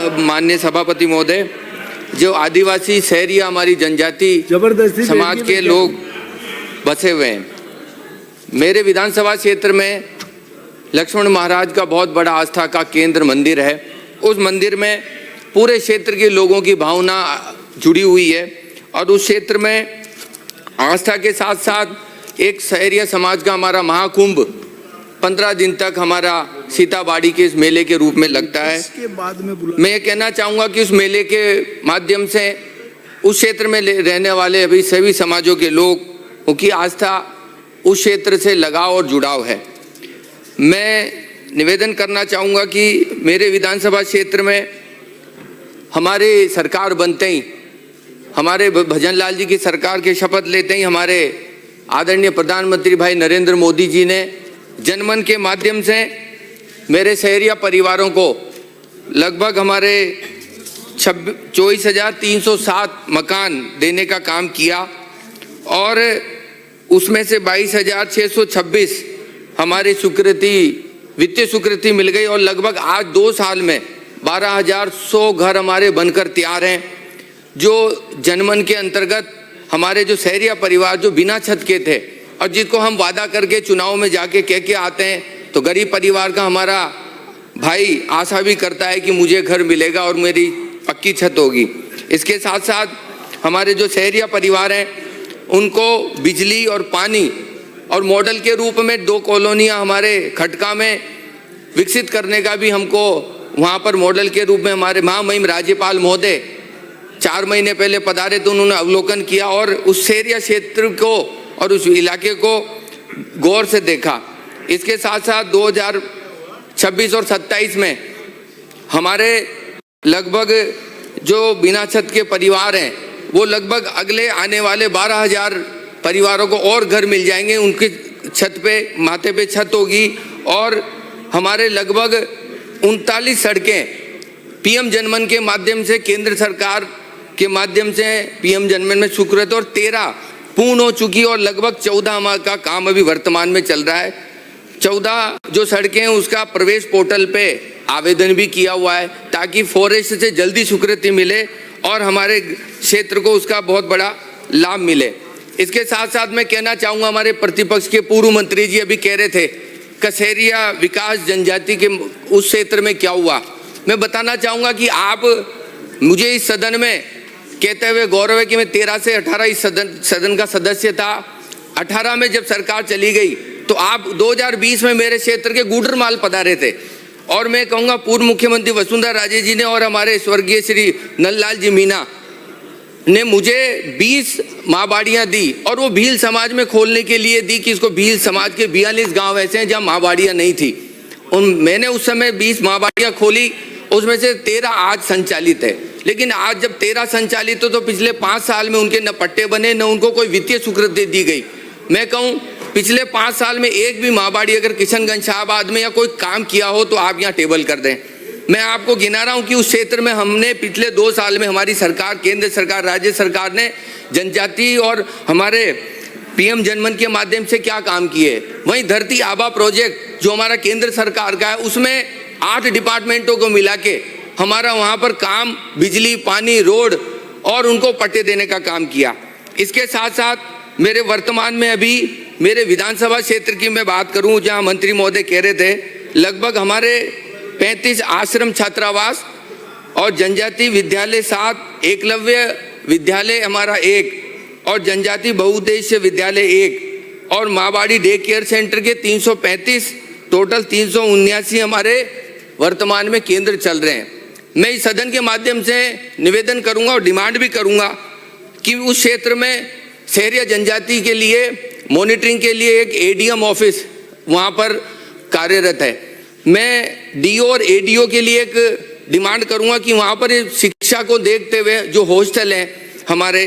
माननीय सभापति महोदय, जो आदिवासी शहरी हमारी जनजाति समाज के लोग बसे हुए हैं, मेरे विधानसभा क्षेत्र में लक्ष्मण महाराज का बहुत बड़ा आस्था का केंद्र मंदिर है। उस मंदिर में पूरे क्षेत्र के लोगों की भावना जुड़ी हुई है और उस क्षेत्र में आस्था के साथ साथ एक शहरिया समाज का हमारा महाकुंभ 15 दिन तक हमारा सीताबाड़ी के इस मेले के रूप में लगता है। इसके बाद में मैं ये कहना चाहूँगा कि उस मेले के माध्यम से उस क्षेत्र में रहने वाले अभी सभी समाजों के लोग की आस्था उस क्षेत्र से लगाव और जुड़ाव है। मैं निवेदन करना चाहूँगा कि मेरे विधानसभा क्षेत्र में हमारे सरकार बनते ही, हमारे भजन लाल जी की सरकार के शपथ लेते ही हमारे आदरणीय प्रधानमंत्री भाई नरेंद्र मोदी जी ने जनमन के माध्यम से मेरे शहरिया परिवारों को लगभग हमारे 24,307 मकान देने का काम किया और उसमें से 22,626 हमारी स्वीकृति, वित्तीय स्वीकृति मिल गई और लगभग आज 2 साल में 12,100 घर हमारे बनकर तैयार हैं। जो जनमन के अंतर्गत हमारे जो शहरिया परिवार जो बिना छत के थे और जिसको हम वादा करके चुनाव में जाके कह के आते हैं, तो गरीब परिवार का हमारा भाई आशा भी करता है कि मुझे घर मिलेगा और मेरी पक्की छत होगी। इसके साथ साथ हमारे जो शहरिया परिवार हैं उनको बिजली और पानी और मॉडल के रूप में 2 कॉलोनियाँ हमारे खटका में विकसित करने का भी हमको वहाँ पर मॉडल के रूप में हमारे महामहिम राज्यपाल महोदय 4 महीने पहले पधारे तो उन्होंने अवलोकन किया और उस शहरिया क्षेत्र को और उस इलाके को गौर से देखा। इसके साथ साथ 2026 और 27 में हमारे लगभग जो बिना छत के परिवार हैं वो लगभग अगले आने वाले 12,000 परिवारों को और घर मिल जाएंगे। उनकी छत पे माथे पे छत होगी और हमारे लगभग 39 सड़कें पीएम जनमन के माध्यम से, केंद्र सरकार के माध्यम से पीएम जनमन में स्वीकृत और 13 पूर्ण हो चुकी और लगभग 14 का काम अभी वर्तमान में चल रहा है। 14 जो सड़कें हैं उसका प्रवेश पोर्टल पे आवेदन भी किया हुआ है ताकि फॉरेस्ट से जल्दी स्वीकृति मिले और हमारे क्षेत्र को उसका बहुत बड़ा लाभ मिले। इसके साथ साथ मैं कहना चाहूँगा, हमारे प्रतिपक्ष के पूर्व मंत्री जी अभी कह रहे थे कसेरिया विकास जनजाति के उस क्षेत्र में क्या हुआ। मैं बताना चाहूँगा कि आप मुझे इस सदन में कहते हुए गौरव है कि मैं 13 से 18 इस सदन का सदस्य था। 18 में जब सरकार चली गई तो आप 2020 में मेरे क्षेत्र के गुडरमाल पधारे थे और मैं कहूँगा पूर्व मुख्यमंत्री वसुंधरा राजे जी ने और हमारे स्वर्गीय श्री नंदलाल जी मीणा ने मुझे 20 माहबाड़ियाँ दी और वो भील समाज में खोलने के लिए दी कि इसको भील समाज के 42 गाँव ऐसे हैं जहाँ माहबाड़ियाँ नहीं थी। मैंने उस समय 20 माहबाड़ियाँ खोली, उसमें से 13 आज संचालित है। लेकिन आज जब 13 संचालित हो तो पिछले 5 साल में उनके न पट्टे बने न उनको कोई वित्तीय स्वीकृति दी गई। मैं कहूँ पिछले 5 साल में एक भी माहबाड़ी अगर किशनगंज शाहबाद में या कोई काम किया हो तो आप यहाँ टेबल कर दें। मैं आपको गिना रहा हूँ कि उस क्षेत्र में हमने पिछले 2 साल में हमारी सरकार, केंद्र सरकार, राज्य सरकार ने जनजाति और हमारे पीएम जनमन के माध्यम से क्या काम किए। वहीं धरती आबा प्रोजेक्ट जो हमारा केंद्र सरकार का है उसमें 8 डिपार्टमेंटों को मिला के हमारा वहाँ पर काम बिजली, पानी, रोड और उनको पट्टे देने का काम किया। इसके साथ साथ मेरे वर्तमान में अभी मेरे विधानसभा क्षेत्र की मैं बात करूं, जहां मंत्री महोदय कह रहे थे लगभग हमारे 35 आश्रम छात्रावास और जनजाति विद्यालय 7, एकलव्य विद्यालय हमारा 1 और जनजाति बहुउद्देश्य विद्यालय 1 और माहबाड़ी डे केयर सेंटर के 335, टोटल 379 हमारे वर्तमान में केंद्र चल रहे हैं। मैं इस सदन के माध्यम से निवेदन करूंगा और डिमांड भी करूंगा कि उस क्षेत्र में शहरिया जनजाति के लिए मॉनिटरिंग के लिए एक एडीएम ऑफिस वहाँ पर कार्यरत है। मैं डीओ और एडीओ के लिए एक डिमांड करूंगा कि वहाँ पर शिक्षा को देखते हुए जो हॉस्टल हैं हमारे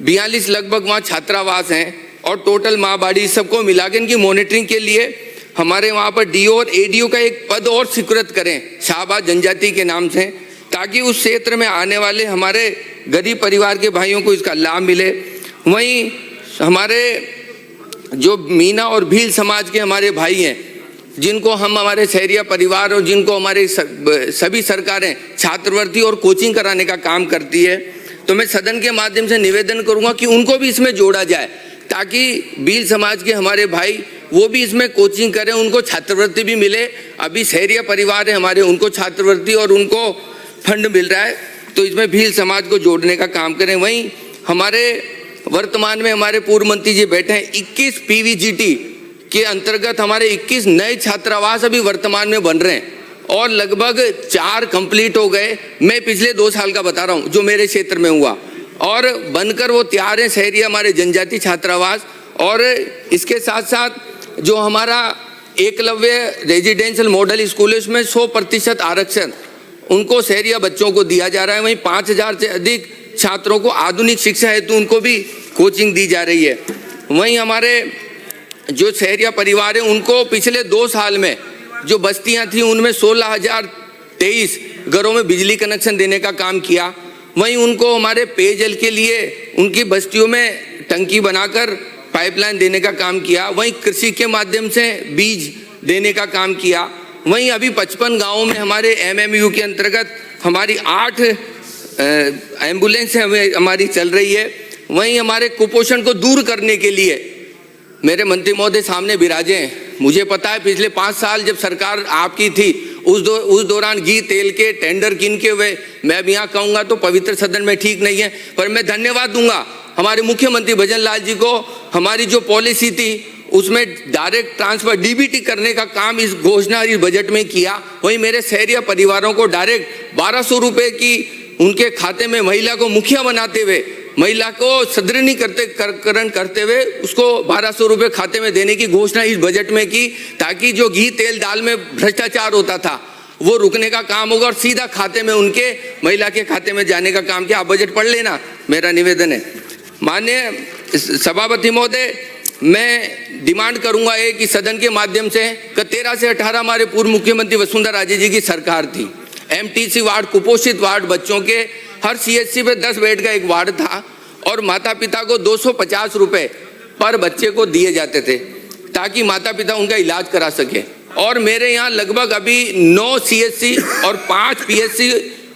42 लगभग वहाँ छात्रावास हैं और टोटल माहबाड़ी सबको मिला के इनकी मॉनिटरिंग के लिए हमारे वहाँ पर डीओ और एडीओ का एक पद और स्वीकृत करें शाहबाद जनजाति के नाम से, ताकि उस क्षेत्र में आने वाले हमारे गरीब परिवार के भाइयों को इसका लाभ मिले। वहीं हमारे जो मीना और भील समाज के हमारे भाई हैं जिनको हम हमारे शहरिया परिवार और जिनको हमारे सभी सरकारें छात्रवृत्ति और कोचिंग कराने का काम करती है, तो मैं सदन के माध्यम से निवेदन करूंगा कि उनको भी इसमें जोड़ा जाए, ताकि भील समाज के हमारे भाई वो भी इसमें कोचिंग करें, उनको छात्रवृत्ति भी मिले। अभी शहरिया परिवार है हमारे, उनको छात्रवृत्ति और उनको फंड मिल रहा है, तो इसमें भील समाज को जोड़ने का काम करें। वहीं हमारे वर्तमान में हमारे पूर्व मंत्री जी बैठे हैं, 21 पीवीजीटी के अंतर्गत हमारे 21 नए छात्रावास अभी वर्तमान में बन रहे हैं और लगभग 4 कंप्लीट हो गए। मैं पिछले 2 साल का बता रहा हूँ जो मेरे क्षेत्र में हुआ, और बनकर वो तैयार है शहरी हमारे जनजाति छात्रावास। और इसके साथ साथ जो हमारा एकलव्य रेजिडेंशियल मॉडल स्कूल है उसमें 100% आरक्षण उनको शहरिया बच्चों को दिया जा रहा है। वहीं 5000 से अधिक छात्रों को आधुनिक शिक्षा हेतु उनको भी कोचिंग दी जा रही है। वहीं हमारे जो शहरिया परिवार है उनको पिछले 2 साल में जो बस्तियां थी उनमें 16,023 घरों में बिजली कनेक्शन देने का काम किया। वहीं उनको हमारे पेयजल के लिए उनकी बस्तियों में टंकी बनाकर पाइपलाइन देने का काम किया। वहीं कृषि के माध्यम से बीज देने का काम किया। वहीं अभी 55 गांवों में हमारे MMU के अंतर्गत हमारी 8 एम्बुलेंस हमारी चल रही है। वहीं हमारे कुपोषण को दूर करने के लिए मेरे मंत्री महोदय सामने विराजे हैं। मुझे पता है पिछले 5 साल जब सरकार आपकी थी उस दौरान घी तेल के टेंडर किन के हुए, मैं अब यहाँ कहूँगा तो पवित्र सदन में ठीक नहीं है, पर मैं धन्यवाद दूंगा हमारे मुख्यमंत्री भजन लाल जी को। हमारी जो पॉलिसी थी उसमें डायरेक्ट ट्रांसफर DBT करने का काम इस घोषणा इस बजट में किया। वहीं मेरे शहरिया परिवारों को डायरेक्ट 1200 रुपये की उनके खाते में महिला को मुखिया बनाते हुए, महिला को सदृढ़ीकरण करते हुए उसको 1200 रुपये खाते में देने की घोषणा इस बजट में की, ताकि जो घी तेल दाल में भ्रष्टाचार होता था वो रुकने का काम होगा और सीधा खाते में उनके महिला के खाते में जाने का काम किया। आप बजट पढ़ लेना, मेरा निवेदन है। माननीय सभापति महोदय, मैं डिमांड करूंगा कि सदन के माध्यम से 13 से 18 हमारे पूर्व मुख्यमंत्री वसुंधरा राजे जी की सरकार थी। MTC वार्ड, कुपोषित वार्ड बच्चों के हर CHC पे 10 बेड का एक वार्ड था और माता पिता को 250 रुपये पर बच्चे को दिए जाते थे ताकि माता पिता उनका इलाज करा सके। और मेरे यहाँ लगभग अभी 9 CHC और 5 PSC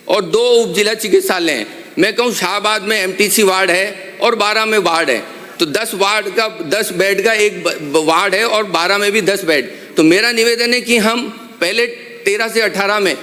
और 2 उप जिला चिकित्सालय हैं। मैं कहूँ शाहबाद में MTC वार्ड है और 12 में वार्ड है, तो 10 बेड का एक वार्ड है और 12 में भी 10 बेड। तो मेरा निवेदन है कि हम पहले 13 से 18 में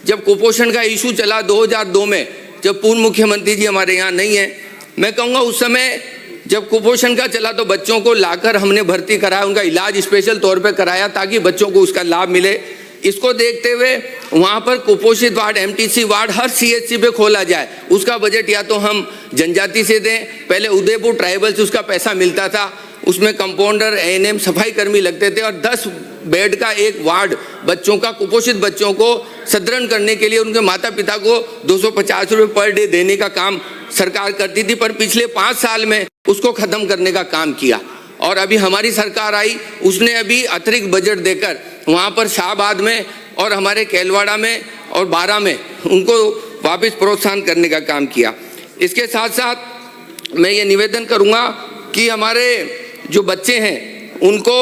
जब कुपोषण का इशू चला 2002 में, जब पूर्व मुख्यमंत्री जी हमारे यहाँ नहीं है, मैं कहूँगा उस समय जब कुपोषण का चला तो बच्चों को लाकर हमने भर्ती कराया, उनका इलाज स्पेशल तौर पे कराया ताकि बच्चों को उसका लाभ मिले। इसको देखते हुए वहाँ पर कुपोषित वार्ड, MTC वार्ड हर CHC पे खोला जाए। उसका बजट या तो हम जनजाति से दें, पहले उदयपुर ट्राइबल से उसका पैसा मिलता था, उसमें कंपाउंडर ANM सफाई कर्मी लगते थे, और 10 बेड का एक वार्ड बच्चों का, कुपोषित बच्चों को सदृढ़ करने के लिए उनके माता पिता को 250 रुपये पर डे देने का काम सरकार करती थी। पर पिछले 5 साल में उसको खत्म करने का काम किया और अभी हमारी सरकार आई, उसने अभी अतिरिक्त बजट देकर वहाँ पर शाहबाद में और हमारे कैलवाड़ा में और 12 में उनको वापस प्रोत्साहन करने का काम किया। इसके साथ साथ मैं ये निवेदन करूँगा कि हमारे जो बच्चे हैं उनको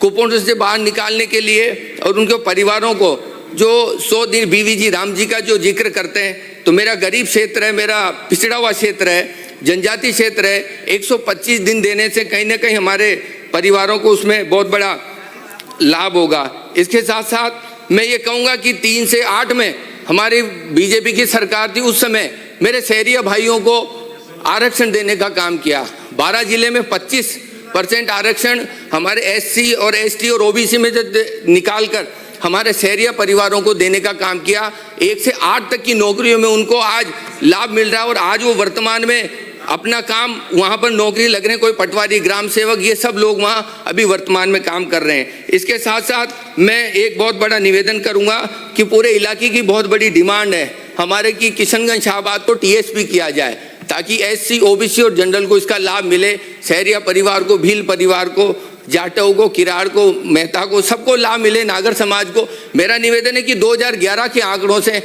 कुपोषण से बाहर निकालने के लिए और उनके परिवारों को जो 100 दिन BVG राम जी का जो जिक्र करते हैं, तो मेरा गरीब क्षेत्र है, मेरा पिछड़ा हुआ क्षेत्र है, जनजाति क्षेत्र है, 125 दिन देने से कहीं ना कहीं हमारे परिवारों को उसमें बहुत बड़ा लाभ होगा। इसके साथ साथ मैं ये कहूँगा कि 3 से 8 में हमारी BJP की सरकार थी, उस समय मेरे शहरिया भाइयों को आरक्षण देने का काम किया। 12 जिले में 25% आरक्षण हमारे SC और ST और OBC में निकाल कर हमारे शहरिया परिवारों को देने का काम किया। 1 से 8 तक की नौकरियों में उनको आज लाभ मिल रहा है और आज वो वर्तमान में अपना काम वहाँ पर नौकरी लग रहे हैं, कोई पटवारी, ग्राम सेवक, ये सब लोग वहाँ अभी वर्तमान में काम कर रहे हैं। इसके साथ साथ मैं एक बहुत बड़ा निवेदन करूँगा कि पूरे इलाके की बहुत बड़ी डिमांड है हमारे कि किशनगंज शाहबाद को TSP किया जाए ताकि SC, OBC और जनरल को इसका लाभ मिले। शहरिया परिवार को, भील परिवार को, जाटव को, किराड़ को, मेहता को, सबको लाभ मिले, नागर समाज को। मेरा निवेदन है कि 2011 के आंकड़ों से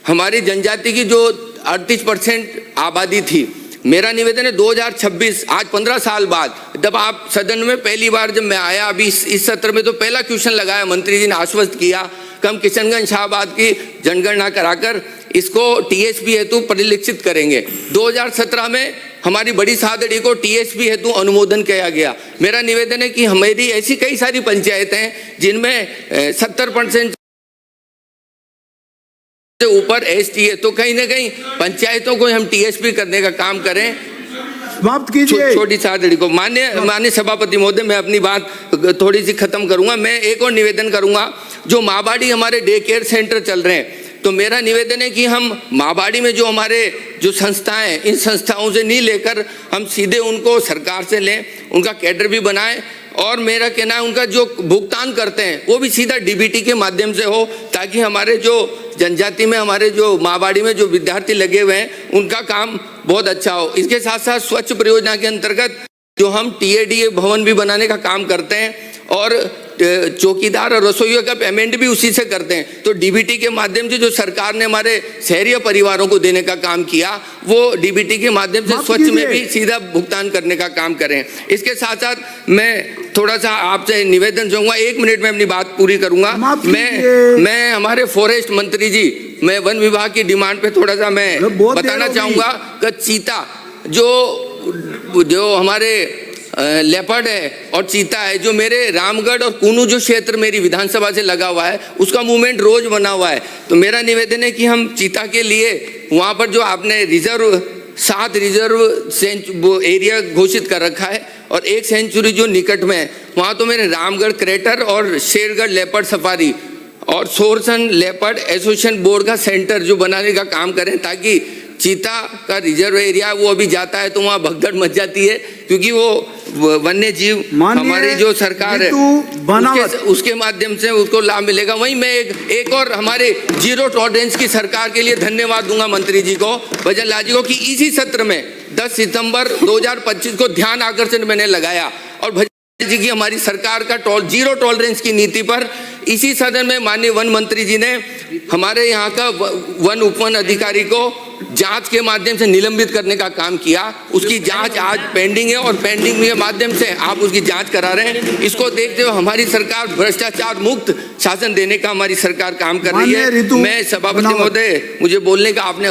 हमारी जनजाति की जो 38% आबादी थी, मेरा निवेदन है 2026, आज 15 साल बाद, जब आप सदन में पहली बार जब मैं आया अभी इस सत्र में, तो पहला क्वेश्चन लगाया, मंत्री जी ने आश्वस्त किया कि हम किशनगंज शाहबाद की जनगणना कराकर इसको टीएसपी हेतु परिलक्षित करेंगे। 2017 में हमारी बड़ी सादड़ी को टीएसपी हेतु अनुमोदन किया गया। मेरा निवेदन है कि हमारी ऐसी कई सारी पंचायतें हैं जिनमें 70% से ऊपर एसटी है, तो कहीं ना कहीं पंचायतों को हम टीएसपी करने का काम करें। समाप्त कीजिए। छोटी सादड़ी को माननीय सभापति महोदय, मैं अपनी बात थोड़ी सी खत्म करूंगा। मैं एक और निवेदन करूंगा, जो माँबाड़ी हमारे डे केयर सेंटर चल रहे हैं, तो मेरा निवेदन है कि हम माँबाड़ी में जो हमारे जो संस्थाएं हैं, इन संस्थाओं से नहीं लेकर हम सीधे उनको सरकार से लें, उनका कैडर भी बनाएं, और मेरा कहना है उनका जो भुगतान करते हैं वो भी सीधा डीबीटी के माध्यम से हो, ताकि हमारे जो जनजाति में, हमारे जो माँबाड़ी में जो विद्यार्थी लगे हुए हैं, उनका काम बहुत अच्छा हो। इसके साथ साथ स्वच्छ परियोजना के अंतर्गत जो हम टीएडीए भवन भी बनाने का काम करते हैं, और चौकीदार और रसोइयों का पेमेंट भी उसी से करते हैं। तो डीबीटी के माध्यम से जो सरकार ने हमारे शहरी परिवारों को देने का काम किया, वो डीबीटी के माध्यम से स्वच्छ में भी सीधा भुगतान करने का काम करें। इसके साथ साथ मैं थोड़ा सा आपसे निवेदन चाहूँगा, 1 मिनट में अपनी बात पूरी करूँगा। मैं हमारे फॉरेस्ट मंत्री जी, मैं वन विभाग की डिमांड पे थोड़ा सा मैं बताना चाहूँगा कि चीता जो हमारे लेपर्ड है और चीता है, जो मेरे रामगढ़ और कूनू जो क्षेत्र मेरी विधानसभा से लगा हुआ है, उसका मूवमेंट रोज बना हुआ है। तो मेरा निवेदन है कि हम चीता के लिए वहाँ पर जो आपने 7 रिजर्व एरिया घोषित कर रखा है, और 1 सेंचुरी जो निकट में है, वहाँ तो मेरे रामगढ़ क्रेटर और शेरगढ़ लेपर्ड सफारी और सोरसन लेपर्ड एसोसिएशन बोर्ड का सेंटर जो बनाने का काम करें, ताकि चीता का रिजर्व एरिया वो अभी जाता है तो वहाँ भगदड़ मच जाती है, क्योंकि वो वन्य जीव हमारी जो सरकार है उसके माध्यम से उसको लाभ मिलेगा। वहीं मैं एक और हमारे जीरो टॉलरेंस की सरकार के लिए धन्यवाद दूंगा मंत्री जी को, भजन लाल जी को, कि इसी सत्र में 10 सितंबर 2025 को ध्यान आकर्षण मैंने लगाया, और भजन जी की हमारी सरकार का जीरो टॉलरेंस की नीति पर इसी सदन में माननीय वन मंत्री जी ने हमारे यहाँ का वन उपवन अधिकारी को जांच के माध्यम से निलंबित करने का काम किया। उसकी जांच आज पेंडिंग है, और पेंडिंग के माध्यम से आप उसकी जांच करा रहे हैं। इसको देखते हुए हमारी सरकार भ्रष्टाचार मुक्त शासन देने का हमारी सरकार काम कर रही है। मैं सभापति महोदय, मुझे बोलने का आपने